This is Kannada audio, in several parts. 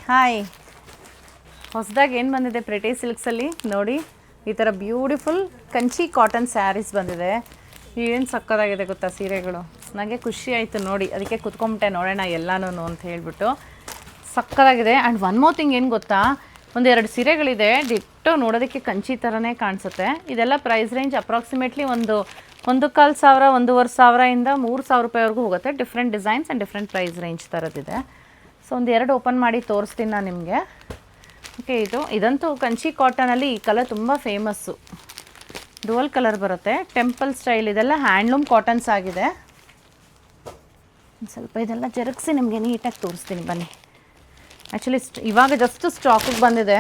ಹಾಯ್, ಹೊಸದಾಗಿ ಏನು ಬಂದಿದೆ ಪ್ರಿಟಿ ಸಿಲ್ಕ್ಸಲ್ಲಿ ನೋಡಿ. ಈ ಥರ ಬ್ಯೂಟಿಫುಲ್ ಕಂಚಿ ಕಾಟನ್ ಸ್ಯಾರೀಸ್ ಬಂದಿದೆ. ಏನು ಸಕ್ಕತ್ತಾಗಿದೆ ಗೊತ್ತಾ ಸೀರೆಗಳು. ನನಗೆ ಖುಷಿ ಆಯಿತು ನೋಡಿ, ಅದಕ್ಕೆ ಕುತ್ಕೊಂಬಿಟ್ಟೆ ನೋಡೋಣ ಎಲ್ಲನೂ ಅಂತ ಹೇಳ್ಬಿಟ್ಟು. ಸಕ್ಕತ್ತಾಗಿದೆ. ಆ್ಯಂಡ್ ಒನ್ ಮೋರ್ ಥಿಂಗ್ ಏನು ಗೊತ್ತಾ, ಒಂದೆರಡು ಸೀರೆಗಳಿದೆ ಡಿಟ್ಟೋ ನೋಡೋದಕ್ಕೆ ಕಂಚಿ ಥರನೇ ಕಾಣಿಸುತ್ತೆ. ಇದೆಲ್ಲ ಪ್ರೈಸ್ ರೇಂಜ್ ಅಪ್ರಾಕ್ಸಿಮೇಟ್ಲಿ 1,500, 1,500 3,000 ರೂಪಾಯಿವರೆಗೂ ಹೋಗುತ್ತೆ. Different designs and different price range ಥರದ್ದಿದೆ. ಸೊ ಒಂದೆರಡು ಓಪನ್ ಮಾಡಿ ತೋರಿಸ್ತೀನಿ ನಾನು ನಿಮಗೆ. ಓಕೆ, ಇದಂತೂ ಕಂಚಿ ಕಾಟನಲ್ಲಿ ಈ ಕಲರ್ ತುಂಬ ಫೇಮಸ್ಸು. ಡುವಲ್ ಕಲರ್ ಬರುತ್ತೆ, ಟೆಂಪಲ್ ಸ್ಟೈಲ್. ಇದೆಲ್ಲ ಹ್ಯಾಂಡ್ಲೂಮ್ ಕಾಟನ್ಸ್ ಆಗಿದೆ. ಸ್ವಲ್ಪ ಇದೆಲ್ಲ ಜರುಗಿಸಿ ನಿಮಗೆ ನೀಟಾಗಿ ತೋರಿಸ್ತೀನಿ ಬನ್ನಿ. ಆ್ಯಕ್ಚುಲಿ ಇವಾಗ ಜಸ್ಟ್ ಸ್ಟಾಕಿಗೆ ಬಂದಿದೆ.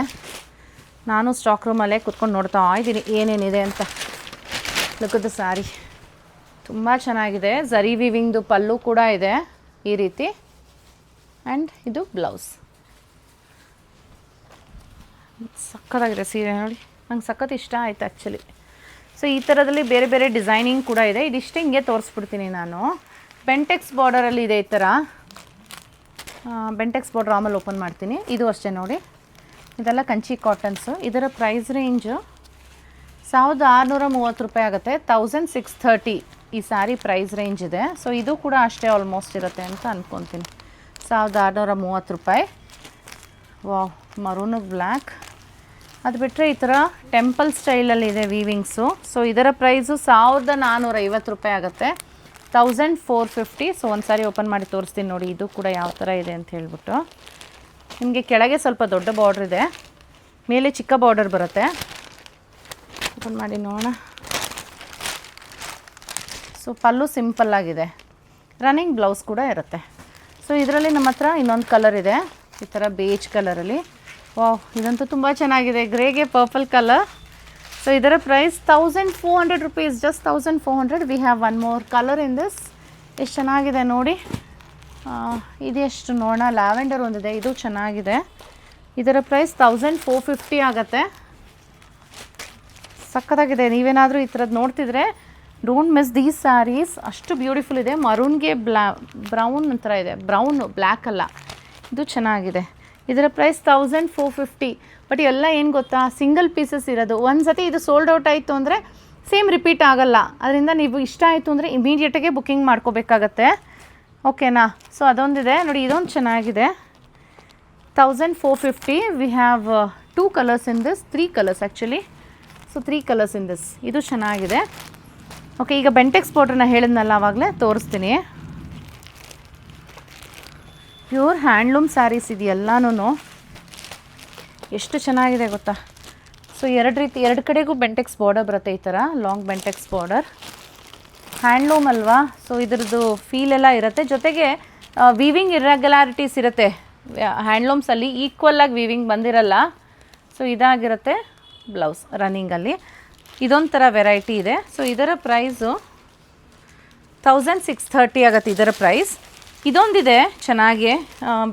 ನಾನು ಸ್ಟಾಕ್ ರೂಮಲ್ಲೇ ಕುತ್ಕೊಂಡು ನೋಡ್ತಾ ಇದ್ದೀನಿ ಏನೇನಿದೆ ಅಂತ. ಲುಕ್ಕದ ಸ್ಯಾರಿ ತುಂಬ ಚೆನ್ನಾಗಿದೆ. ಝರಿ ವಿವಿಂಗ್ದು ಪಲ್ಲು ಕೂಡ ಇದೆ ಈ ರೀತಿ. ಆ್ಯಂಡ್ ಇದು ಬ್ಲೌಸ್. ಸಕ್ಕತ್ತಾಗಿದೆ ಸೀರೆ ನೋಡಿ, ನಂಗೆ ಸಖತ್ ಇಷ್ಟ ಆಯಿತು ಆ್ಯಕ್ಚುಲಿ. ಸೊ ಈ ಥರದಲ್ಲಿ ಬೇರೆ ಬೇರೆ ಡಿಸೈನಿಂಗ್ ಕೂಡ ಇದೆ. ಇದಿಷ್ಟು ಹಿಂಗೆ ತೋರಿಸ್ಬಿಡ್ತೀನಿ ನಾನು. ಬೆಂಟೆಕ್ಸ್ ಬಾರ್ಡರಲ್ಲಿ ಇದೆ ಈ ಥರ. ಬೆಂಟೆಕ್ಸ್ ಬಾರ್ಡರ್ ಆಮೇಲೆ ಓಪನ್ ಮಾಡ್ತೀನಿ. ಇದು ಅಷ್ಟೇ ನೋಡಿ, ಇದೆಲ್ಲ ಕಂಚಿ ಕಾಟನ್ಸು. ಇದರ ಪ್ರೈಸ್ ರೇಂಜು 1,630 ರೂಪಾಯಿ ಆಗುತ್ತೆ. 1,630 ಈ ಸ್ಯಾರಿ ಪ್ರೈಸ್ ರೇಂಜ್ ಇದೆ. ಸೊ ಇದು ಕೂಡ ಅಷ್ಟೇ ಆಲ್ಮೋಸ್ಟ್ ಇರುತ್ತೆ ಅಂತ ಅಂದ್ಕೊತೀನಿ. 1,630 ರೂಪಾಯಿ. Wow, ಮರೂನು black. ಅದು ಬಿಟ್ಟರೆ ಈ ಥರ ಟೆಂಪಲ್ ಸ್ಟೈಲಲ್ಲಿ ಇದೆ ವೀವಿಂಗ್ಸು. ಸೊ ಇದರ ಪ್ರೈಸು 1,450 ರೂಪಾಯಿ ಆಗುತ್ತೆ. 1,450. ಸೊ ಒಂದು ಸಾರಿ ಓಪನ್ ಮಾಡಿ ತೋರಿಸ್ತೀನಿ ನೋಡಿ, ಇದು ಕೂಡ ಯಾವ ಥರ ಇದೆ ಅಂತ ಹೇಳ್ಬಿಟ್ಟು. ನಿಮಗೆ ಕೆಳಗೆ ಸ್ವಲ್ಪ ದೊಡ್ಡ ಬಾರ್ಡ್ರ್ ಇದೆ, ಮೇಲೆ ಚಿಕ್ಕ ಬಾರ್ಡರ್ ಬರುತ್ತೆ. ಓಪನ್ ಮಾಡಿ ನೋಡೋಣ. ಸೊ ಪಲ್ಲು ಸಿಂಪಲ್ ಆಗಿದೆ, ರನ್ನಿಂಗ್ ಬ್ಲೌಸ್ ಕೂಡ ಇರುತ್ತೆ. ಸೊ ಇದರಲ್ಲಿ ನಮ್ಮ ಹತ್ರ ಇನ್ನೊಂದು ಕಲರ್ ಇದೆ, ಈ ಥರ ಬೇಜ್ ಕಲರಲ್ಲಿ. ವಾವ್, ಇದಂತೂ ತುಂಬ ಚೆನ್ನಾಗಿದೆ, ಗ್ರೇಗೆ ಪರ್ಪಲ್ ಕಲರ್. ಸೊ ಇದರ price 1,400 rupees, just 1,400. We have one more colour in this. ಎಷ್ಟು ಚೆನ್ನಾಗಿದೆ ನೋಡಿ. ಇದೆಷ್ಟು ನೋಡೋಣ. ಲ್ಯಾವೆಂಡರ್ ಒಂದಿದೆ, ಇದು ಚೆನ್ನಾಗಿದೆ. ಇದರ ಪ್ರೈಸ್ 1,450 ಆಗುತ್ತೆ. ಸಕ್ಕತ್ತಾಗಿದೆ. ನೀವೇನಾದರೂ ಈ ಥರದ್ದು ನೋಡ್ತಿದ್ರೆ ಡೋಂಟ್ ಮಿಸ್ ದೀಸ್ ಸ್ಯಾರೀಸ್. ಅಷ್ಟು ಬ್ಯೂಟಿಫುಲ್ ಇದೆ. ಮರೂನ್ಗೆ ಬ್ರೌನ್ ಒಂಥರ ಇದೆ, ಬ್ರೌನ್ ಬ್ಲ್ಯಾಕ್ ಅಲ್ಲ. ಇದು ಚೆನ್ನಾಗಿದೆ. ಇದರ ಪ್ರೈಸ್ 1,450. ಬಟ್ ಎಲ್ಲ ಏನು ಗೊತ್ತಾ, ಸಿಂಗಲ್ ಪೀಸಸ್ ಇರೋದು. ಒಂದು ಸತಿ ಇದು ಸೋಲ್ಡ್ ಔಟ್ ಆಯಿತು ಅಂದರೆ ಸೇಮ್ ರಿಪೀಟ್ ಆಗೋಲ್ಲ. ಅದರಿಂದ ನೀವು ಇಷ್ಟ ಆಯಿತು ಅಂದರೆ ಇಮಿಡಿಯೇಟಾಗೆ ಬುಕ್ಕಿಂಗ್ ಮಾಡ್ಕೋಬೇಕಾಗತ್ತೆ. ಓಕೆನಾ? ಸೊ ಅದೊಂದಿದೆ ನೋಡಿ, ಇದೊಂದು ಚೆನ್ನಾಗಿದೆ. 1,450. We have 2 colours in this, 3 colours actually. So 3 colours in this. ಇದು ಚೆನ್ನಾಗಿದೆ. ಓಕೆ, ಈಗ ಬೆಂಟೆಕ್ಸ್ ಬಾರ್ಡ್ರನ್ನ ಹೇಳಿದ್ನಲ್ಲ ಆವಾಗಲೇ ತೋರಿಸ್ತೀನಿ. ಪ್ಯೂರ್ ಹ್ಯಾಂಡ್ಲೂಮ್ ಸ್ಯಾರೀಸ್ ಇದೆಯಲ್ಲನೂ. ಎಷ್ಟು ಚೆನ್ನಾಗಿದೆ ಗೊತ್ತಾ. ಸೊ ಎರಡು ಕಡೆಗೂ ಬೆಂಟೆಕ್ಸ್ ಬಾರ್ಡರ್ ಬರುತ್ತೆ, ಈ ಥರ ಲಾಂಗ್ ಬೆಂಟೆಕ್ಸ್ ಬಾರ್ಡರ್. ಹ್ಯಾಂಡ್ಲೂಮ್ ಅಲ್ವಾ, ಸೊ ಇದ್ರದ್ದು ಫೀಲ್ ಎಲ್ಲ ಇರುತ್ತೆ. ಜೊತೆಗೆ ವೀವಿಂಗ್ ಇರ್ರೆಗ್ಯುಲಾರಿಟೀಸ್ ಇರುತ್ತೆ ಹ್ಯಾಂಡ್ಲೂಮ್ಸಲ್ಲಿ, ಈಕ್ವಲಾಗಿ ವೀವಿಂಗ್ ಬಂದಿರಲ್ಲ. ಸೊ ಇದಾಗಿರುತ್ತೆ ಬ್ಲೌಸ್ ರನ್ನಿಂಗಲ್ಲಿ. ಇದೊಂಥರ ವೆರೈಟಿ ಇದೆ. ಸೊ ಇದರ ಪ್ರೈಸು 1,630 ಆಗುತ್ತೆ ಇದರ ಪ್ರೈಸ್. ಇದೊಂದಿದೆ ಚೆನ್ನಾಗಿ,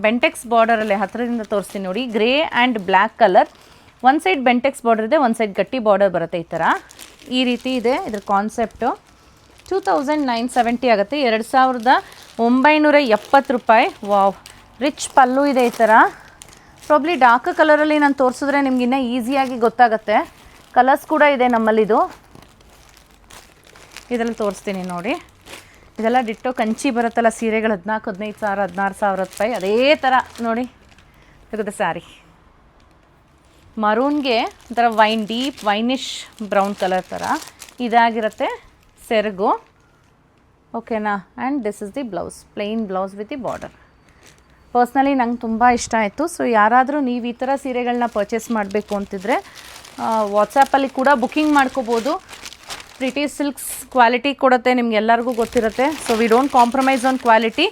ಬೆಂಟೆಕ್ಸ್ ಬಾರ್ಡರಲ್ಲಿ ಹತ್ತಿರದಿಂದ ತೋರಿಸ್ತೀನಿ ನೋಡಿ. Grey and black colour. ಒಂದು ಸೈಡ್ ಬೆಂಟೆಕ್ಸ್ ಬಾರ್ಡರ್ ಇದೆ, ಒಂದು ಸೈಡ್ ಗಟ್ಟಿ ಬಾರ್ಡರ್ ಬರುತ್ತೆ ಈ ಥರ. ಈ ರೀತಿ ಇದೆ ಇದ್ರ ಕಾನ್ಸೆಪ್ಟು. 2,970 ಆಗುತ್ತೆ. 2,970 ರೂಪಾಯಿ. ವಾವ್, ರಿಚ್ ಪಲ್ಲು ಇದೆ ಈ ಥರ. ಪ್ರಾಬ್ಲಿ ಡಾರ್ಕ್ ಕಲರಲ್ಲಿ ನಾನು ತೋರಿಸಿದ್ರೆ ನಿಮ್ಗೆ ಇನ್ನೂ ಈಸಿಯಾಗಿ ಗೊತ್ತಾಗುತ್ತೆ. ಕಲರ್ಸ್ ಕೂಡ ಇದೆ ನಮ್ಮಲ್ಲಿದು. ಇದರಲ್ಲಿ ತೋರಿಸ್ತೀನಿ ನೋಡಿ. ಇದೆಲ್ಲ ಡಿಟ್ಟೋ ಕಂಚಿ ಬರುತ್ತಲ್ಲ ಸೀರೆಗಳು, 14,000, 15,000, 16,000 ರೂಪಾಯಿ. ಅದೇ ಥರ ನೋಡಿ ತೆಗೆದ ಸ್ಯಾರಿ. ಮರೂನ್ಗೆ ಒಂಥರ ಡೀಪ್ ವೈನಿಶ್ ಬ್ರೌನ್ ಕಲರ್ ಥರ ಇದಾಗಿರುತ್ತೆ ಸೆರಗು. ಓಕೆನಾ? And this is the blouse, plain blouse with the border. Personally ನಂಗೆ ತುಂಬ ಇಷ್ಟ ಆಯಿತು. ಸೊ ಯಾರಾದರೂ ನೀವು ಈ ಥರ ಸೀರೆಗಳನ್ನ ಪರ್ಚೇಸ್ ಮಾಡಬೇಕು ಅಂತಿದ್ರೆ ವಾಟ್ಸಪ್ಪಲ್ಲಿ ಕೂಡ ಬುಕ್ಕಿಂಗ್ ಮಾಡ್ಕೋಬೋದು. ಪ್ರಿಟಿ ಸಿಲ್ಕ್ಸ್ ಕ್ವಾಲಿಟಿ ಕೊಡುತ್ತೆ, ನಿಮ್ಗೆ ಎಲ್ಲರಿಗೂ ಗೊತ್ತಿರುತ್ತೆ. So we don't compromise on quality.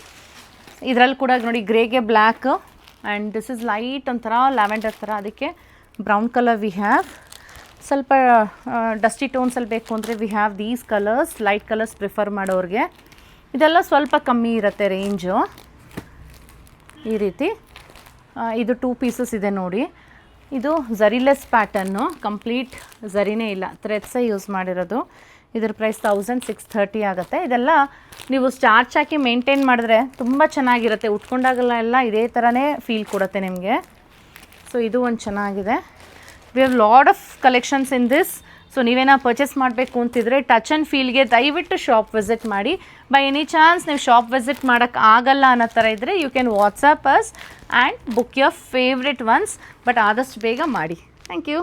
ಇದರಲ್ಲಿ ಕೂಡ ನೋಡಿ ಗ್ರೇಗೆ black and this is light ಒಂಥರ ಲ್ಯಾವೆಂಡರ್ ಥರ, ಅದಕ್ಕೆ ಬ್ರೌನ್ ಕಲರ್ ವಿ ಹ್ಯಾವ್. ಸ್ವಲ್ಪ ಡಸ್ಟಿ ಟೋನ್ಸಲ್ಲಿ ಬೇಕು ಅಂದರೆ we have these colours. Light colours prefer ಮಾಡೋರಿಗೆ ಇದೆಲ್ಲ ಸ್ವಲ್ಪ ಕಮ್ಮಿ ಇರುತ್ತೆ ರೇಂಜು. ಈ ರೀತಿ ಇದು 2 ಪೀಸಸ್ ಇದೆ ನೋಡಿ. ಇದು ಝರಿಲೆಸ್ ಪ್ಯಾಟರ್ನು, ಕಂಪ್ಲೀಟ್ ಝರಿನೇ ಇಲ್ಲ, ಥ್ರೆಡ್ಸೇ ಯೂಸ್ ಮಾಡಿರೋದು. ಇದರ ಪ್ರೈಸ್ 1630 ಆಗುತ್ತೆ. ಇದೆಲ್ಲ ನೀವು ಸ್ಟಾರ್ಚ್ ಹಾಕಿ ಮೇಂಟೈನ್ ಮಾಡಿದ್ರೆ ತುಂಬ ಚೆನ್ನಾಗಿರುತ್ತೆ, ಉಟ್ಕೊಂಡಾಗೆಲ್ಲ ಎಲ್ಲ ಇದೇ ಥರನೇ ಫೀಲ್ ಕೊಡುತ್ತೆ ನಿಮಗೆ. ಸೊ ಇದು ಒಂದು ಚೆನ್ನಾಗಿದೆ. We have lot of collections in this. So ನೀವೇನೋ ಪರ್ಚೇಸ್ ಮಾಡಬೇಕು ಅಂತಿದ್ರೆ ಟಚ್ ಆ್ಯಂಡ್ ಫೀಲ್ಗೆ ದಯವಿಟ್ಟು ಶಾಪ್ ವಿಸಿಟ್ ಮಾಡಿ. ಬೈ ಎನಿ ಚಾನ್ಸ್ ನೀವು ಶಾಪ್ ವಿಸಿಟ್ ಮಾಡೋಕ್ಕೆ ಆಗಲ್ಲ ಅನ್ನೋ ಥರ ಇದ್ದರೆ you can WhatsApp us and book your favourite ones. But ಆದಷ್ಟು ಬೇಗ ಮಾಡಿ. Thank you.